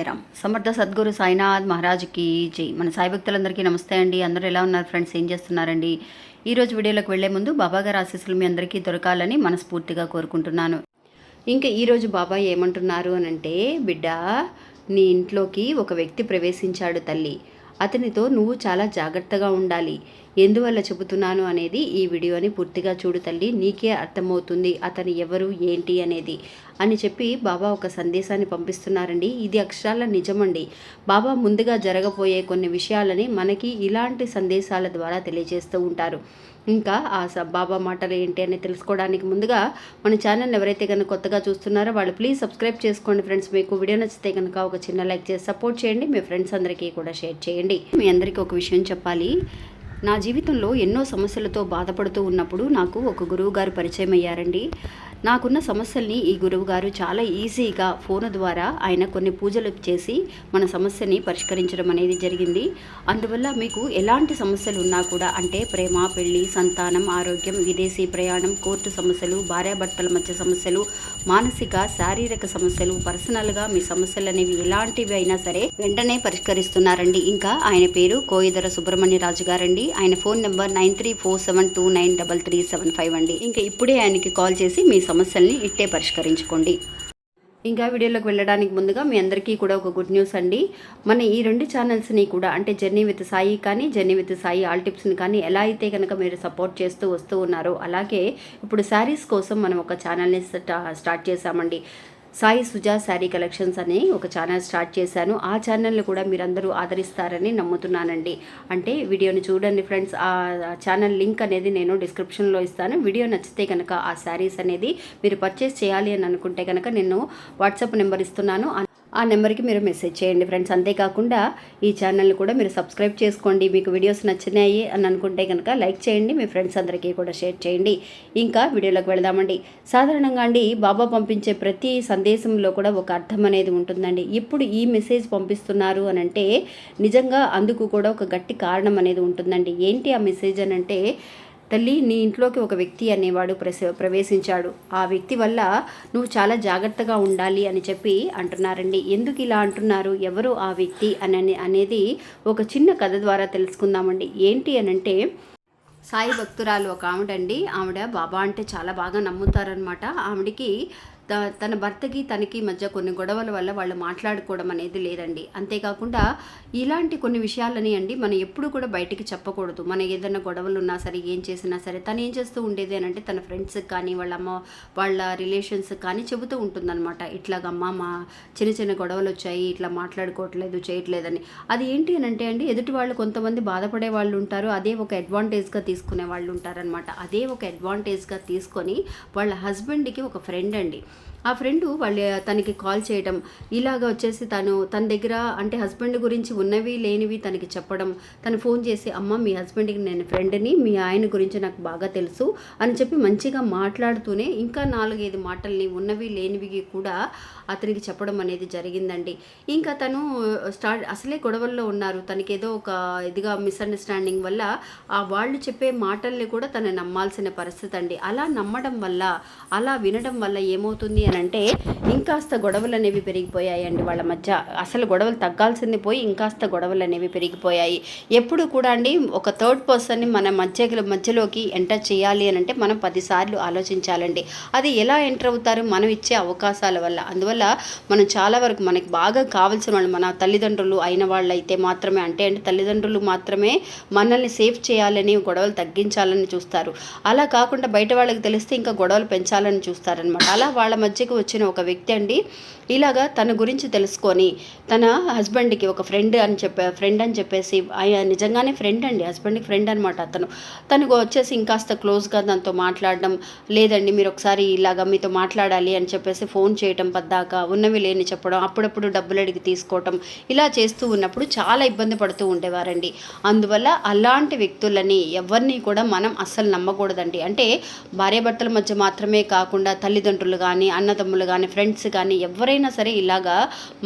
సాయిరామ్. సమర్థ సద్గురు సాయినాథ్ మహారాజ్కి జై. మన సాయి భక్తులందరికీ నమస్తే అండి. అందరూ ఎలా ఉన్నారు ఫ్రెండ్స్? ఏం చేస్తున్నారండి? ఈరోజు వీడియోలోకి వెళ్లే ముందు బాబాగారి ఆశీస్సులు మీ అందరికీ దొరకాలని మనస్ఫూర్తిగా కోరుకుంటున్నాను. ఇంకా ఈరోజు బాబా ఏమంటున్నారు అనంటే, బిడ్డ, నీ ఇంట్లోకి ఒక వ్యక్తి ప్రవేశించాడు తల్లి. అతనితో నువ్వు చాలా జాగ్రత్తగా ఉండాలి. ఎందువల్ల చెబుతున్నాను అనేది ఈ వీడియోని పూర్తిగా చూడు తల్లి, నీకే అర్థమవుతుంది అతను ఎవరు ఏంటి అనేది అని చెప్పి బాబా ఒక సందేశాన్ని పంపిస్తున్నారండి. ఇది అక్షరాల నిజమండి. బాబా ముందుగా జరగబోయే కొన్ని విషయాలని మనకి ఇలాంటి సందేశాల ద్వారా తెలియజేస్తూ ఉంటారు. ఇంకా బాబా మాటలు ఏంటి అని తెలుసుకోవడానికి ముందుగా మన ఛానల్ ఎవరైతే కనుక కొత్తగా చూస్తున్నారో వాళ్ళు ప్లీజ్ సబ్స్క్రైబ్ చేసుకోండి ఫ్రెండ్స్. మీకు వీడియో నచ్చితే కనుక ఒక చిన్న లైక్ చేసి సపోర్ట్ చేయండి. మీ ఫ్రెండ్స్ అందరికీ కూడా షేర్ చేయండి. మీ అందరికీ ఒక విషయం చెప్పాలి. నా జీవితంలో ఎన్నో సమస్యలతో బాధపడుతూ ఉన్నప్పుడు నాకు ఒక గురువుగారు పరిచయం అయ్యారండి. నాకున్న సమస్యల్ని ఈ గురువుగారు చాలా ఈజీగా ఫోన్ ద్వారా ఆయన కొన్ని పూజలు చేసి మన సమస్యని పరిష్కరించడం అనేది జరిగింది. అందువల్ల మీకు ఎలాంటి సమస్యలు ఉన్నా కూడా, అంటే ప్రేమ, పెళ్లి, సంతానం, ఆరోగ్యం, విదేశీ ప్రయాణం, కోర్టు సమస్యలు, భార్యాభర్తల మధ్య సమస్యలు, మానసిక శారీరక సమస్యలు, పర్సనల్గా మీ సమస్యలు అనేవి ఎలాంటివి అయినా సరే వెంటనే పరిష్కరిస్తున్నారండి. ఇంకా ఆయన పేరు కోయిదర సుబ్రహ్మణ్యరాజు గారండి. ఆయన ఫోన్ నెంబర్ 9347293375 అండి. ఇంకా ఇప్పుడే ఆయనకి కాల్ చేసి మీ సమస్యల్ని ఇట్టే పరిష్కరించుకోండి. ఇంకా వీడియోలోకి వెళ్ళడానికి ముందుగా మీ అందరికీ కూడా ఒక గుడ్ న్యూస్ అండి. మన ఈ రెండు ఛానల్స్ని కూడా, అంటే జర్నీ విత్ సాయి కానీ, జర్నీ విత్ సాయి ఆల్ టిప్స్ని కానీ ఎలా అయితే కనుక మీరు సపోర్ట్ చేస్తూ వస్తూ ఉన్నారో, అలాగే ఇప్పుడు శారీస్ కోసం మనం ఒక ఛానల్ని స్టార్ట్ చేశామండి. సాయి సుజా శారీ కలెక్షన్స్ అని ఒక ఛానల్ స్టార్ట్ చేశాను. ఆ ఛానల్ని కూడా మీరందరూ ఆదరిస్తారని నమ్ముతున్నానండి. అంటే వీడియోని చూడండి ఫ్రెండ్స్. ఆ ఛానల్ లింక్ అనేది నేను డిస్క్రిప్షన్లో ఇస్తాను. వీడియో నచ్చితే కనుక ఆ శారీస్ అనేది మీరు పర్చేస్ చేయాలి అని అనుకుంటే కనుక నేను వాట్సాప్ నెంబర్ ఇస్తున్నాను. ఆ నెంబర్కి మీరు మెసేజ్ చేయండి ఫ్రెండ్స్. అంతేకాకుండా ఈ ఛానల్ని కూడా మీరు సబ్స్క్రైబ్ చేసుకోండి. మీకు వీడియోస్ నచ్చినాయి అని అనుకుంటే కనుక లైక్ చేయండి. మీ ఫ్రెండ్స్ అందరికీ కూడా షేర్ చేయండి. ఇంకా వీడియోలోకి వెళదామండి. సాధారణంగా అండి బాబా పంపించే ప్రతి సందేశంలో కూడా ఒక అర్థం అనేది ఉంటుందండి. ఇప్పుడు ఈ మెసేజ్ పంపిస్తున్నారు అని అంటే నిజంగా అందుకు కూడా ఒక గట్టి కారణం అనేది ఉంటుందండి. ఏంటి ఆ మెసేజ్ అని అంటే, తల్లి, నీ ఇంట్లోకి ఒక వ్యక్తి అనేవాడు ప్రవేశించాడు. ఆ వ్యక్తి వల్ల నువ్వు చాలా జాగ్రత్తగా ఉండాలి అని చెప్పి అంటున్నారండి. ఎందుకు ఇలా అంటున్నారు, ఎవరు ఆ వ్యక్తి అనేది ఒక చిన్న కథ ద్వారా తెలుసుకుందామండి. ఏంటి అనంటే, సాయి భక్తురాలు ఒక ఆవిడండి. ఆవిడ బాబా అంటే చాలా బాగా నమ్ముతారనమాట. ఆవిడికి తన భర్తకి తనకి మధ్య కొన్ని గొడవల వల్ల వాళ్ళు మాట్లాడుకోవడం అనేది లేదండి. అంతేకాకుండా ఇలాంటి కొన్ని విషయాలని అండి మనం ఎప్పుడు కూడా బయటికి చెప్పకూడదు. మన ఏదైనా గొడవలు ఉన్నా సరే, ఏం చేసినా సరే, తను ఏం చేస్తూ ఉండేది అని అంటే తన ఫ్రెండ్స్కి కానీ, వాళ్ళ అమ్మ వాళ్ళ రిలేషన్స్కి కానీ చెబుతూ ఉంటుందన్నమాట. ఇట్లాగమ్మ మా చిన్న చిన్న గొడవలు వచ్చాయి, ఇట్లా మాట్లాడుకోవట్లేదు, చేయట్లేదని. అది ఏంటి అని అంటే అండి, ఎదుటి వాళ్ళు కొంతమంది బాధపడే వాళ్ళు ఉంటారు. అదే ఒక అడ్వాంటేజ్గా తీసుకునే వాళ్ళు ఉంటారనమాట. అదే ఒక అడ్వాంటేజ్గా తీసుకొని వాళ్ళ హస్బెండ్కి ఒక ఫ్రెండ్ అండి, ఆ ఫ్రెండు తనకి కాల్ చేయడం, ఇలాగ వచ్చేసి తన దగ్గర అంటే హస్బెండ్ గురించి ఉన్నవి లేనివి తనకి చెప్పడం. తను ఫోన్ చేసి, అమ్మ మీ హస్బెండ్కి నేను ఫ్రెండ్ని, మీ ఆయన గురించి నాకు బాగా తెలుసు అని చెప్పి మంచిగా మాట్లాడుతూనే ఇంకా 4-5 మాటల్ని ఉన్నవి లేనివి కూడా అతనికి చెప్పడం అనేది జరిగిందండి. ఇంకా తను అసలే గొడవల్లో ఉన్నారు. తనకేదో ఒక ఇదిగా మిస్అండర్స్టాండింగ్ వల్ల వాళ్ళు చెప్పే మాటల్ని కూడా తను నమ్మాల్సిన పరిస్థితి అండి. అలా నమ్మడం వల్ల, అలా వినడం వల్ల ఏమవుతుంది అని అంటే ఇంకాస్త గొడవలు అనేవి పెరిగిపోయాయండి వాళ్ళ మధ్య. అసలు గొడవలు తగ్గాల్సింది పోయి ఇంకాస్త గొడవలు అనేవి పెరిగిపోయాయి. ఎప్పుడు కూడా అండి ఒక థర్డ్ పర్సన్ని మన మధ్యలోకి ఎంటర్ చేయాలి అని అంటే మనం 10 సార్లు ఆలోచించాలండి. అది ఎలా ఎంటర్ అవుతారు? మనం ఇచ్చే అవకాశాల వల్ల. అందువల్ల మనం చాలా వరకు మనకి బాగా కావాల్సిన వాళ్ళు మన తల్లిదండ్రులు అయిన వాళ్ళు అయితే మాత్రమే, అంటే తల్లిదండ్రులు మాత్రమే మనల్ని సేఫ్ చేయాలని, గొడవలు తగ్గించాలని చూస్తారు. అలా కాకుండా బయట వాళ్ళకి తెలిస్తే ఇంకా గొడవలు పెంచాలని చూస్తారనమాట. అలా వాళ్ళ మధ్యకు వచ్చిన ఒక వ్యక్తి అండి ఇలాగా తన గురించి తెలుసుకొని తన హస్బెండ్కి ఒక ఫ్రెండ్ అని చెప్పేసి, ఆయన నిజంగానే ఫ్రెండ్ అండి, హస్బెండ్కి ఫ్రెండ్ అనమాట. తనకు వచ్చేసి ఇంకాస్త క్లోజ్గా దాంతో మాట్లాడడం, లేదండి మీరు ఒకసారి ఇలాగా మీతో మాట్లాడాలి అని చెప్పేసి ఫోన్ చేయటం, పద్దాక ఉన్నవి లేని చెప్పడం, అప్పుడప్పుడు డబ్బులు అడిగి తీసుకోవటం, ఇలా చేస్తూ ఉన్నప్పుడు చాలా ఇబ్బంది పడుతూ ఉండేవారండి. అందువల్ల అలాంటి వ్యక్తులని ఎవరిని కూడా మనం అస్సలు నమ్మకూడదండి. అంటే భార్యాభర్తల మధ్య మాత్రమే కాకుండా తల్లిదండ్రులు కానీ, అన్న అన్నదమ్ములు కానీ ఫ్రెండ్స్ కానీ ఎవరైనా సరే ఇలాగా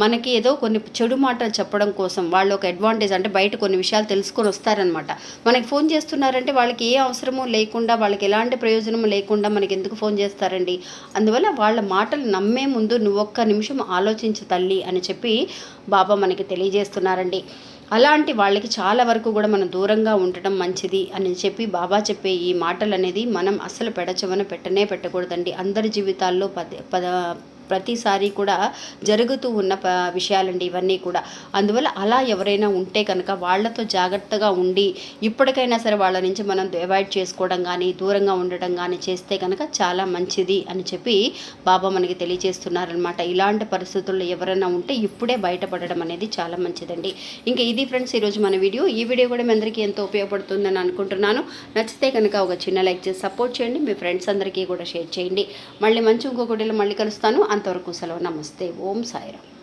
మనకి ఏదో కొన్ని చెడు మాటలు చెప్పడం కోసం వాళ్ళు ఒక అడ్వాంటేజ్ అంటే బయట కొన్ని విషయాలు తెలుసుకొని వస్తారనమాట. మనకి ఫోన్ చేస్తున్నారంటే వాళ్ళకి ఏ అవసరమూ లేకుండా, వాళ్ళకి ఎలాంటి ప్రయోజనము లేకుండా మనకి ఎందుకు ఫోన్ చేస్తారండి. అందువల్ల వాళ్ళ మాటలు నమ్మే ముందు నువ్వు ఒక్క నిమిషం ఆలోచించు తల్లి అని చెప్పి బాబా మనకి తెలియజేస్తున్నారండి. అలాంటి వాళ్ళకి చాలా వరకు కూడా మనం దూరంగా ఉండటం మంచిది అని చెప్పి బాబా చెప్పే ఈ మాటలు అనేది మనం అస్సలు పెడచెవన పెట్టకూడదండి. అందరి జీవితాల్లో ప్రతిసారి కూడా జరుగుతూ ఉన్న విషయాలండి ఇవన్నీ కూడా. అందువల్ల అలా ఎవరైనా ఉంటే కనుక వాళ్ళతో జాగ్రత్తగా ఉండి ఇప్పటికైనా సరే వాళ్ళ నుంచి మనం అవాయిడ్ చేసుకోవడం కానీ దూరంగా ఉండటం కానీ చేస్తే కనుక చాలా మంచిది అని చెప్పి బాబా మనకి తెలియజేస్తున్నారనమాట. ఇలాంటి పరిస్థితుల్లో ఎవరైనా ఉంటే ఇప్పుడే బయటపడడం అనేది చాలా మంచిదండి. ఇంకా ఇది ఫ్రెండ్స్ ఈరోజు మన వీడియో. ఈ వీడియో కూడా మీ అందరికీ ఎంతో ఉపయోగపడుతుందని అనుకుంటున్నాను. నచ్చితే కనుక ఒక చిన్న లైక్ చేసి సపోర్ట్ చేయండి. మీ ఫ్రెండ్స్ అందరికీ కూడా షేర్ చేయండి. మళ్ళీ మంచి ఇంకొక వీడియోలో మళ్ళీ కలుస్తాను. అంతవరకు సెలవు. నమస్తే. ఓం సాయిరామ్.